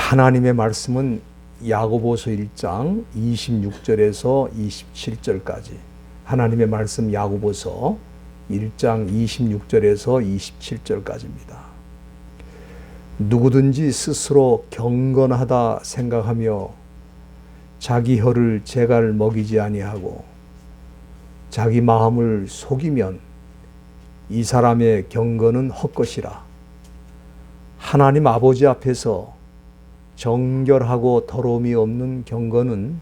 하나님의 말씀은 야고보서 1장 26절에서 27절까지, 하나님의 말씀 야고보서 1장 26절에서 27절까지입니다. 누구든지 스스로 경건하다 생각하며 자기 혀를 재갈 먹이지 아니하고 자기 마음을 속이면 이 사람의 경건은 헛것이라. 하나님 아버지 앞에서 정결하고 더러움이 없는 경건은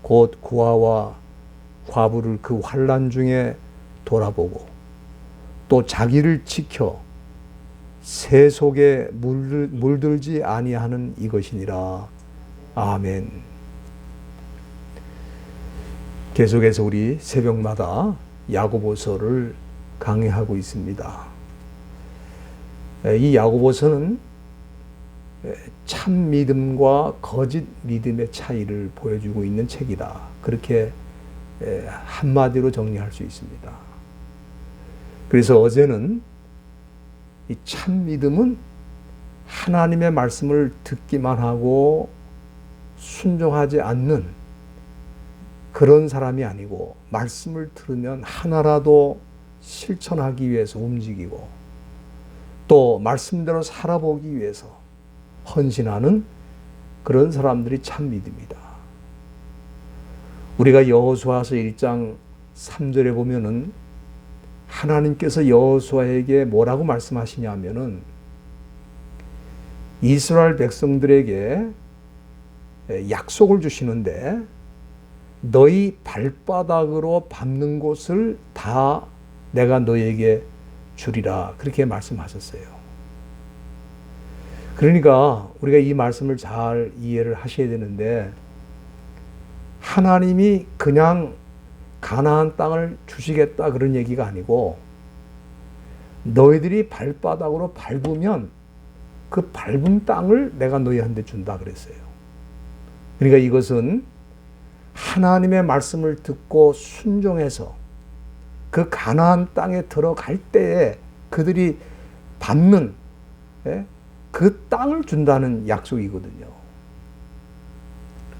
곧 고아와 과부를 그 환난 중에 돌아보고 또 자기를 지켜 새 속에 물들지 아니하는 이것이니라. 아멘. 계속해서 우리 새벽마다 야고보서를 강의하고 있습니다. 이 야고보서는 참 믿음과 거짓 믿음의 차이를 보여주고 있는 책이다. 그렇게 한마디로 정리할 수 있습니다. 그래서 어제는 이 참 믿음은 하나님의 말씀을 듣기만 하고 순종하지 않는 그런 사람이 아니고, 말씀을 들으면 하나라도 실천하기 위해서 움직이고 또 말씀대로 살아보기 위해서 헌신하는 그런 사람들이 참 믿음이다. 우리가 여호수아서 1장 3절에 보면은 하나님께서 여호수아에게 뭐라고 말씀하시냐면은 이스라엘 백성들에게 약속을 주시는데 너희 발바닥으로 밟는 곳을 다 내가 너희에게 주리라, 그렇게 말씀하셨어요. 그러니까 우리가 이 말씀을 잘 이해를 하셔야 되는데, 하나님이 그냥 가나안 땅을 주시겠다 그런 얘기가 아니고, 너희들이 발바닥으로 밟으면 그 밟은 땅을 내가 너희한테 준다 그랬어요. 그러니까 이것은 하나님의 말씀을 듣고 순종해서 그 가나안 땅에 들어갈 때에 그들이 밟는 그 땅을 준다는 약속이거든요.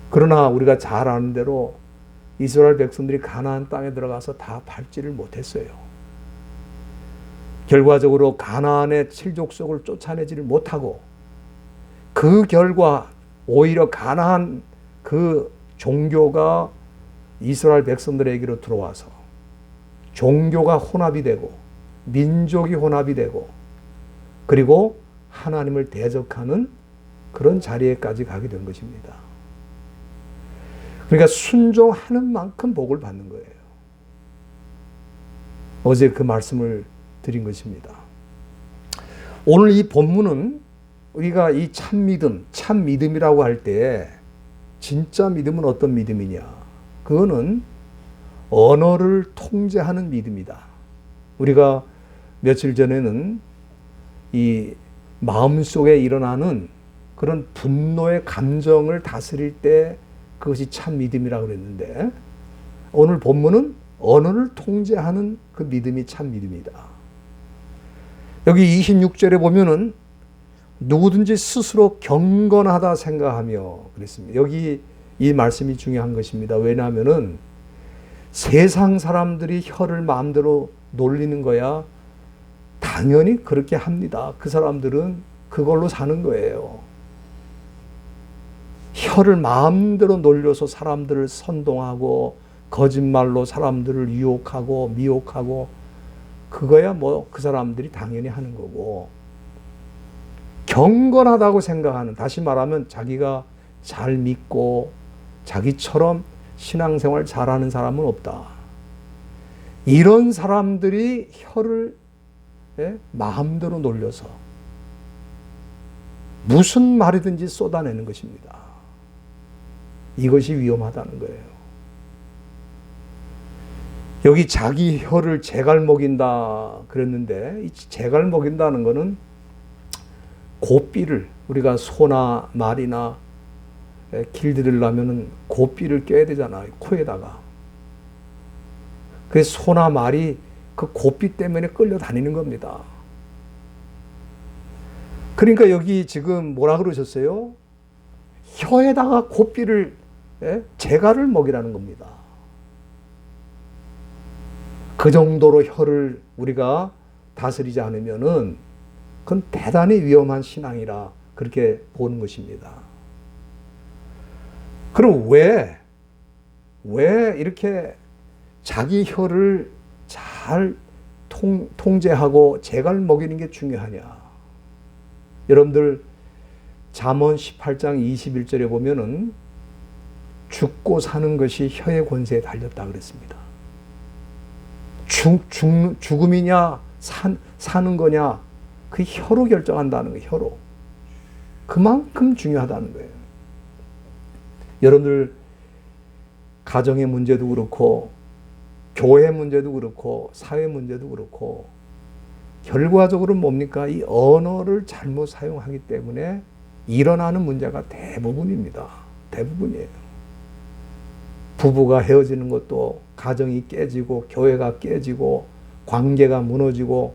그러나 우리가 잘 아는 대로 이스라엘 백성들이 가나안 땅에 들어가서 다 밟지를 못했어요. 결과적으로 가나안의 칠족속을 쫓아내지를 못하고, 그 결과 오히려 가나안 그 종교가 이스라엘 백성들에게로 들어와서 종교가 혼합이 되고 민족이 혼합이 되고, 그리고 하나님을 대적하는 그런 자리에까지 가게 된 것입니다. 그러니까 순종하는 만큼 복을 받는 거예요. 어제 그 말씀을 드린 것입니다. 오늘 이 본문은 우리가 이 참 믿음이라고 할 때 진짜 믿음은 어떤 믿음이냐? 그거는 언어를 통제하는 믿음이다. 우리가 며칠 전에는 이 마음속에 일어나는 그런 분노의 감정을 다스릴 때 그것이 참 믿음이라고 그랬는데, 오늘 본문은 언어를 통제하는 그 믿음이 참 믿음이다. 여기 26절에 보면은 누구든지 스스로 경건하다 생각하며 그랬습니다. 여기 이 말씀이 중요한 것입니다. 왜냐하면은 세상 사람들이 혀를 마음대로 놀리는 거야 당연히 그렇게 합니다. 그 사람들은 그걸로 사는 거예요. 혀를 마음대로 놀려서 사람들을 선동하고 거짓말로 사람들을 유혹하고 미혹하고, 그거야 뭐 그 사람들이 당연히 하는 거고, 경건하다고 생각하는, 다시 말하면 자기가 잘 믿고 자기처럼 신앙생활 잘하는 사람은 없다. 이런 사람들이 혀를 마음대로 놀려서 무슨 말이든지 쏟아내는 것입니다. 이것이 위험하다는 거예요. 여기 자기 혀를 재갈 먹인다 그랬는데, 이 재갈 먹인다는 것은 고삐를, 우리가 소나 말이나 길들이려면 고삐를 껴야 되잖아요, 코에다가. 그래서 소나 말이 그 고삐 때문에 끌려다니는 겁니다. 그러니까 여기 지금 뭐라 그러셨어요? 혀에다가 고삐를, 재갈을 먹이라는 겁니다. 그 정도로 혀를 우리가 다스리지 않으면은 그건 대단히 위험한 신앙이라 그렇게 보는 것입니다. 그럼 왜 이렇게 자기 혀를 잘 통제하고 재갈 먹이는 게 중요하냐? 여러분들 잠언 18장 21절에 보면은 죽고 사는 것이 혀의 권세에 달렸다 그랬습니다. 죽음이냐 사는 거냐 그 혀로 결정한다는 거예요. 혀로. 그만큼 중요하다는 거예요. 여러분들 가정의 문제도 그렇고 교회 문제도 그렇고 사회 문제도 그렇고 결과적으로 뭡니까? 이 언어를 잘못 사용하기 때문에 일어나는 문제가 대부분입니다. 대부분이에요. 부부가 헤어지는 것도 가정이 깨지고 교회가 깨지고 관계가 무너지고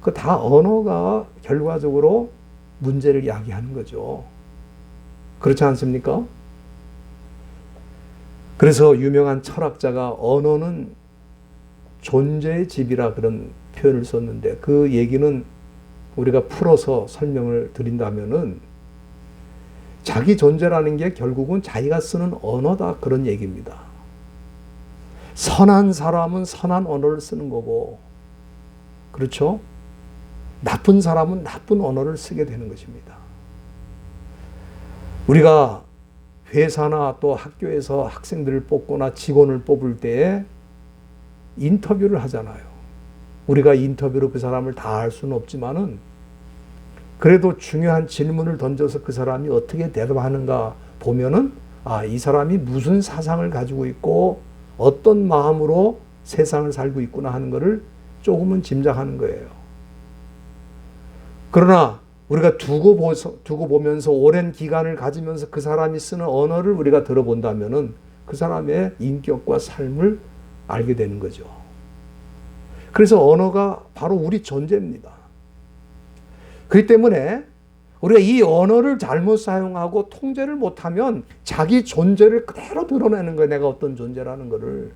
그 다 언어가 결과적으로 문제를 야기하는 거죠. 그렇지 않습니까? 그래서 유명한 철학자가 언어는 존재의 집이라 그런 표현을 썼는데 그 얘기는 우리가 풀어서 설명을 드린다면은 자기 존재라는 게 결국은 자기가 쓰는 언어다 그런 얘기입니다. 선한 사람은 선한 언어를 쓰는 거고, 그렇죠? 나쁜 사람은 나쁜 언어를 쓰게 되는 것입니다. 우리가 회사나 또 학교에서 학생들을 뽑거나 직원을 뽑을 때에 인터뷰를 하잖아요. 우리가 인터뷰로 그 사람을 다 알 수는 없지만은 그래도 중요한 질문을 던져서 그 사람이 어떻게 대답하는가 보면은 이 사람이 무슨 사상을 가지고 있고 어떤 마음으로 세상을 살고 있구나 하는 것을 조금은 짐작하는 거예요. 그러나 우리가 두고 보면서 오랜 기간을 가지면서 그 사람이 쓰는 언어를 우리가 들어본다면은 그 사람의 인격과 삶을 알게 되는 거죠. 그래서 언어가 바로 우리 존재입니다. 그렇기 때문에 우리가 이 언어를 잘못 사용하고 통제를 못하면 자기 존재를 그대로 드러내는 거예요. 내가 어떤 존재라는 것을.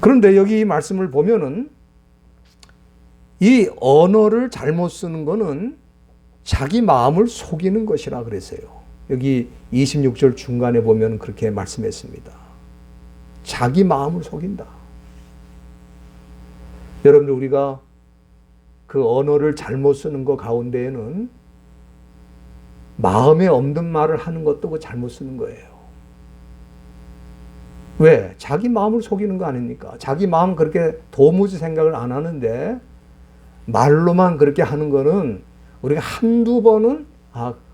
그런데 여기 이 말씀을 보면은 이 언어를 잘못 쓰는 거는 자기 마음을 속이는 것이라 그랬어요. 여기 26절 중간에 보면 그렇게 말씀했습니다. 자기 마음을 속인다. 여러분들 우리가 그 언어를 잘못 쓰는 것 가운데에는 마음에 없는 말을 하는 것도 그 잘못 쓰는 거예요. 왜? 자기 마음을 속이는 거 아닙니까? 자기 마음 그렇게 도무지 생각을 안 하는데 말로만 그렇게 하는 거는 우리가 한두 번은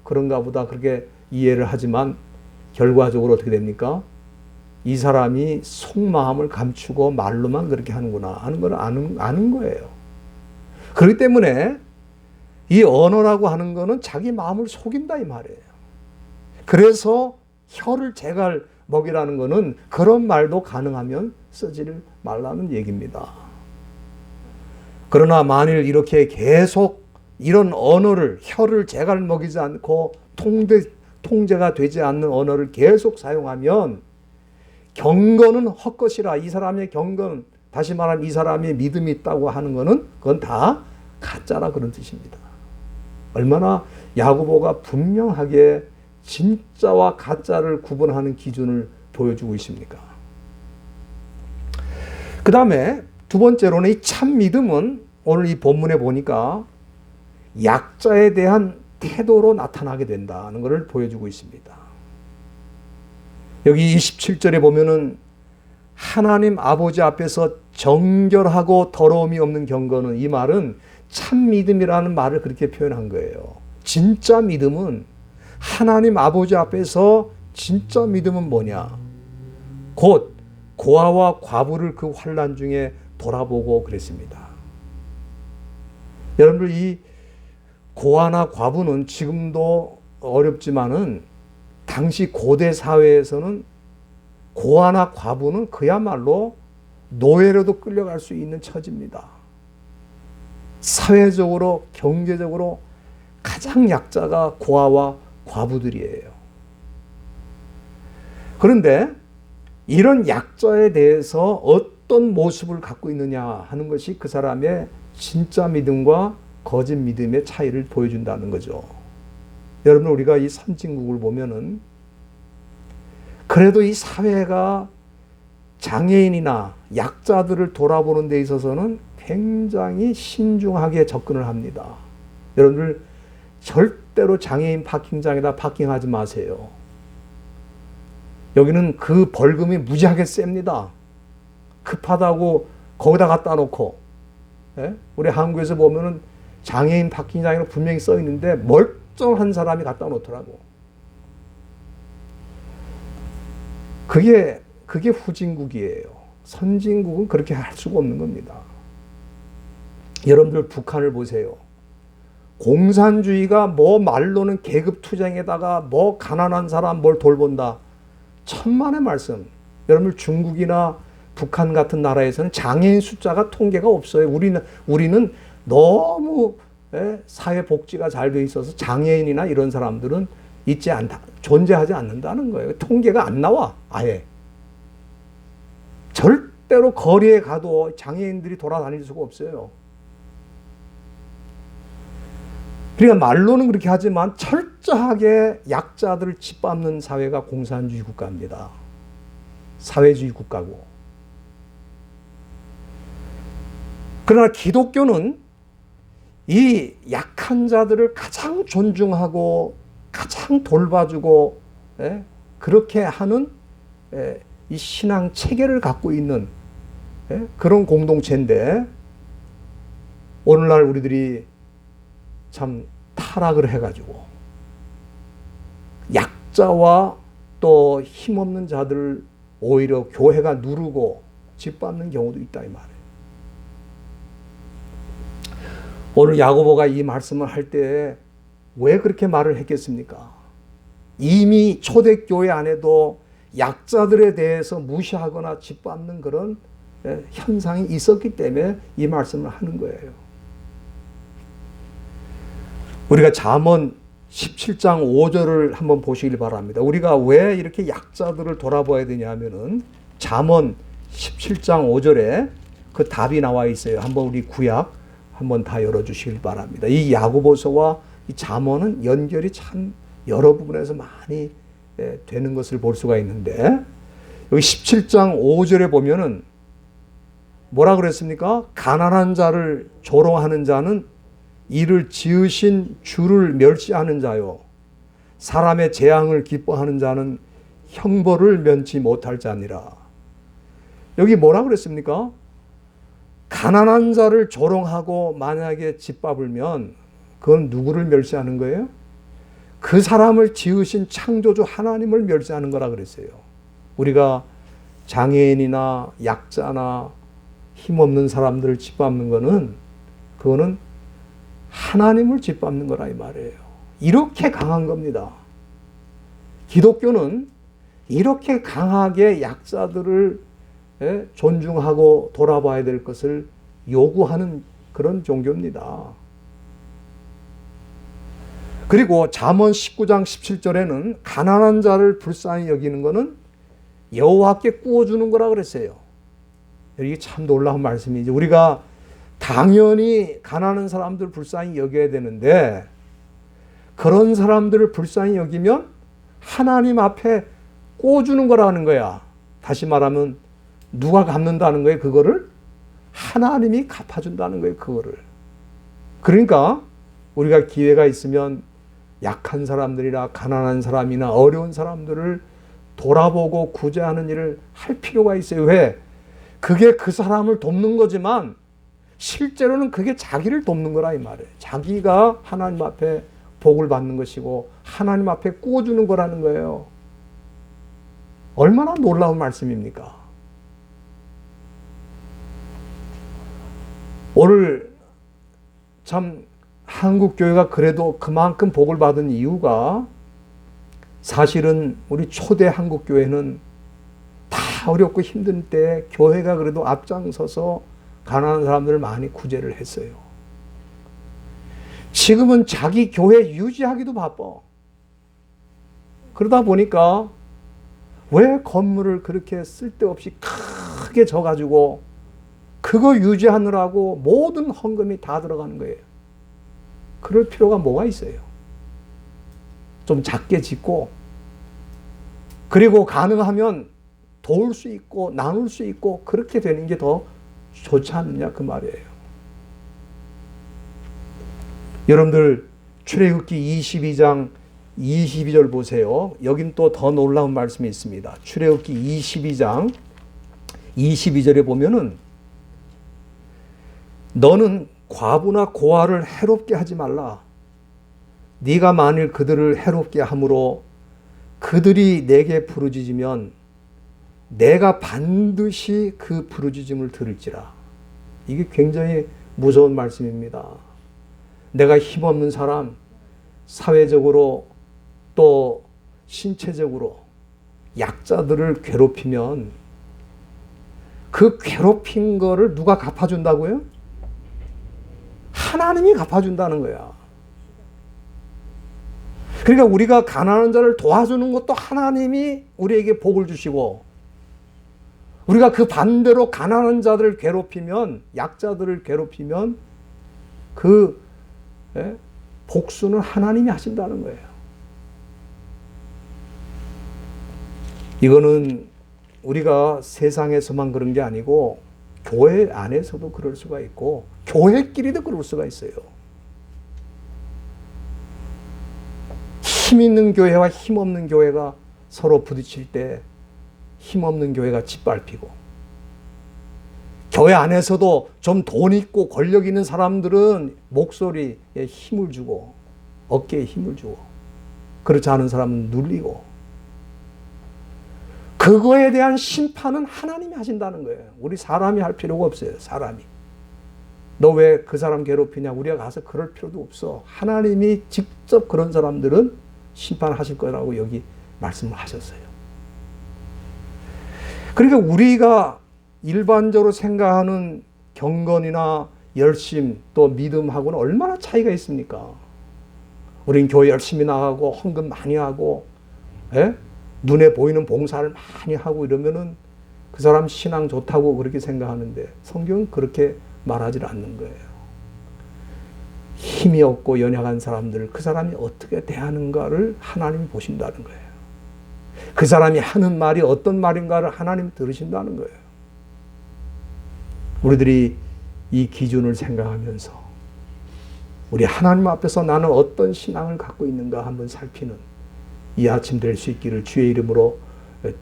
그런가 보다 그렇게 이해를 하지만 결과적으로 어떻게 됩니까? 이 사람이 속마음을 감추고 말로만 그렇게 하는구나 하는 걸 아는 거예요. 그렇기 때문에 이 언어라고 하는 거는 자기 마음을 속인다 이 말이에요. 그래서 혀를 재갈 먹이라는 거는 그런 말도 가능하면 쓰지를 말라는 얘기입니다. 그러나 만일 이렇게 계속 이런 언어를 혀를 재갈 먹이지 않고 통제가 되지 않는 언어를 계속 사용하면 경건은 헛것이라 이 사람의 경건, 다시 말하면 이 사람이 믿음이 있다고 하는 것은 그건 다 가짜라 그런 뜻입니다. 얼마나 야고보가 분명하게 진짜와 가짜를 구분하는 기준을 보여주고 있습니까? 그 다음에 두 번째로는 이 참 믿음은 오늘 이 본문에 보니까 약자에 대한 태도로 나타나게 된다는 것을 보여주고 있습니다. 여기 27절에 보면은 하나님 아버지 앞에서 정결하고 더러움이 없는 경건은, 이 말은 참 믿음이라는 말을 그렇게 표현한 거예요. 진짜 믿음은, 하나님 아버지 앞에서 진짜 믿음은 뭐냐? 곧 고아와 과부를 그 환난 중에 돌아보고 그랬습니다. 여러분들 이 고아나 과부는 지금도 어렵지만은 당시 고대 사회에서는 고아나 과부는 그야말로 노예로도 끌려갈 수 있는 처지입니다. 사회적으로, 경제적으로 가장 약자가 고아와 과부들이에요. 그런데 이런 약자에 대해서 어떤 모습을 갖고 있느냐 하는 것이 그 사람의 진짜 믿음과 거짓 믿음의 차이를 보여준다는 거죠. 여러분, 우리가 이 선진국을 보면은 그래도 이 사회가 장애인이나 약자들을 돌아보는 데 있어서는 굉장히 신중하게 접근을 합니다. 여러분들 절대로 장애인 파킹장에다 파킹하지 마세요. 여기는 그 벌금이 무지하게 셉니다. 급하다고 거기다 갖다 놓고, 예? 우리 한국에서 보면은 장애인 파킹장이라고 분명히 써 있는데 멀쩡한 사람이 갖다 놓더라고. 그게 후진국이에요. 선진국은 그렇게 할 수가 없는 겁니다. 여러분들 북한을 보세요. 공산주의가 뭐 말로는 계급 투쟁에다가 뭐 가난한 사람 뭘 돌본다. 천만의 말씀. 여러분 중국이나 북한 같은 나라에서는 장애인 숫자가 통계가 없어요. 우리는 너무 사회복지가 잘 돼 있어서 장애인이나 이런 사람들은 있지 않다, 존재하지 않는다는 거예요. 통계가 안 나와, 아예. 절대로 거리에 가도 장애인들이 돌아다닐 수가 없어요. 그러니까 말로는 그렇게 하지만 철저하게 약자들을 짓밟는 사회가 공산주의 국가입니다. 사회주의 국가고. 그러나 기독교는 이 약한 자들을 가장 존중하고 가장 돌봐주고 그렇게 하는 이 신앙 체계를 갖고 있는 그런 공동체인데 오늘날 우리들이 참 타락을 해가지고 약자와 또 힘없는 자들을 오히려 교회가 누르고 짓밟는 경우도 있다 이 말이에요. 오늘 야고보가 이 말씀을 할 때 왜 그렇게 말을 했겠습니까? 이미 초대교회 안에도 약자들에 대해서 무시하거나 짓밟는 그런 현상이 있었기 때문에 이 말씀을 하는 거예요. 우리가 잠언 17장 5절을 한번 보시길 바랍니다. 우리가 왜 이렇게 약자들을 돌아봐야 되냐면은 잠언 17장 5절에 그 답이 나와 있어요. 한번 우리 구약 한번 다 열어주시길 바랍니다. 이 야고보서와 이 잠언은 연결이 참 여러 부분에서 많이 되는 것을 볼 수가 있는데 여기 17장 5절에 보면은 뭐라 그랬습니까? 가난한 자를 조롱하는 자는 이를 지으신 주를 멸시하는 자요. 사람의 재앙을 기뻐하는 자는 형벌을 면치 못할 자니라. 여기 뭐라 그랬습니까? 가난한 자를 조롱하고 만약에 짓밟으면 그건 누구를 멸시하는 거예요? 그 사람을 지으신 창조주 하나님을 멸시하는 거라 그랬어요. 우리가 장애인이나 약자나 힘없는 사람들을 짓밟는 거는 그거는 하나님을 짓밟는 거라 이 말이에요. 이렇게 강한 겁니다. 기독교는 이렇게 강하게 약자들을 존중하고 돌아봐야 될 것을 요구하는 그런 종교입니다. 그리고 잠언 19장 17절에는 가난한 자를 불쌍히 여기는 것은 여호와께 구워주는 거라 그랬어요. 이게 참 놀라운 말씀이죠. 우리가 당연히 가난한 사람들 불쌍히 여겨야 되는데 그런 사람들을 불쌍히 여기면 하나님 앞에 구워주는 거라는 거야. 다시 말하면 누가 갚는다는 거예요? 그거를 하나님이 갚아준다는 거예요. 그거를. 그러니까 우리가 기회가 있으면 약한 사람들이나 가난한 사람이나 어려운 사람들을 돌아보고 구제하는 일을 할 필요가 있어요. 왜? 그게 그 사람을 돕는 거지만 실제로는 그게 자기를 돕는 거라 이 말이에요. 자기가 하나님 앞에 복을 받는 것이고 하나님 앞에 구워주는 거라는 거예요. 얼마나 놀라운 말씀입니까? 오늘 참 한국 교회가 그래도 그만큼 복을 받은 이유가 사실은 우리 초대 한국 교회는 다 어렵고 힘든 때 교회가 그래도 앞장서서 가난한 사람들을 많이 구제를 했어요. 지금은 자기 교회 유지하기도 바빠. 그러다 보니까 왜 건물을 그렇게 쓸데없이 크게 져가지고 그거 유지하느라고 모든 헌금이 다 들어가는 거예요. 그럴 필요가 뭐가 있어요? 좀 작게 짓고, 그리고 가능하면 도울 수 있고 나눌 수 있고 그렇게 되는 게 더 좋지 않느냐 그 말이에요. 여러분들 출애굽기 22장 22절 보세요. 여긴 또 더 놀라운 말씀이 있습니다. 출애굽기 22장 22절에 보면은 너는 과부나 고아를 해롭게 하지 말라. 네가 만일 그들을 해롭게 함으로 그들이 내게 부르짖으면 내가 반드시 그 부르짖음을 들을지라. 이게 굉장히 무서운 말씀입니다. 내가 힘없는 사람, 사회적으로 또 신체적으로 약자들을 괴롭히면 그 괴롭힌 거를 누가 갚아준다고요? 하나님이 갚아준다는 거야. 그러니까 우리가 가난한 자를 도와주는 것도 하나님이 우리에게 복을 주시고, 우리가 그 반대로 가난한 자들을 괴롭히면, 약자들을 괴롭히면 그 복수는 하나님이 하신다는 거예요. 이거는 우리가 세상에서만 그런 게 아니고 교회 안에서도 그럴 수가 있고 교회끼리도 그럴 수가 있어요. 힘 있는 교회와 힘 없는 교회가 서로 부딪힐 때 힘없는 교회가 짓밟히고, 교회 안에서도 좀 돈 있고 권력 있는 사람들은 목소리에 힘을 주고 어깨에 힘을 주고, 그렇지 않은 사람은 눌리고, 그거에 대한 심판은 하나님이 하신다는 거예요. 우리 사람이 할 필요가 없어요. 사람이. 너 왜 그 사람 괴롭히냐? 우리가 가서 그럴 필요도 없어. 하나님이 직접 그런 사람들은 심판하실 거라고 여기 말씀을 하셨어요. 그러니까 우리가 일반적으로 생각하는 경건이나 열심 또 믿음하고는 얼마나 차이가 있습니까? 우린 교회 열심히 나가고 헌금 많이 하고, 눈에 보이는 봉사를 많이 하고 이러면은 그 사람 신앙 좋다고 그렇게 생각하는데 성경은 그렇게 말하지 않는 거예요. 힘이 없고 연약한 사람들을 그 사람이 어떻게 대하는가를 하나님이 보신다는 거예요. 그 사람이 하는 말이 어떤 말인가를 하나님이 들으신다는 거예요. 우리들이 이 기준을 생각하면서 우리 하나님 앞에서 나는 어떤 신앙을 갖고 있는가 한번 살피는 이 아침 될 수 있기를 주의 이름으로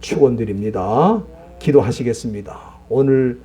축원드립니다. 기도하시겠습니다. 오늘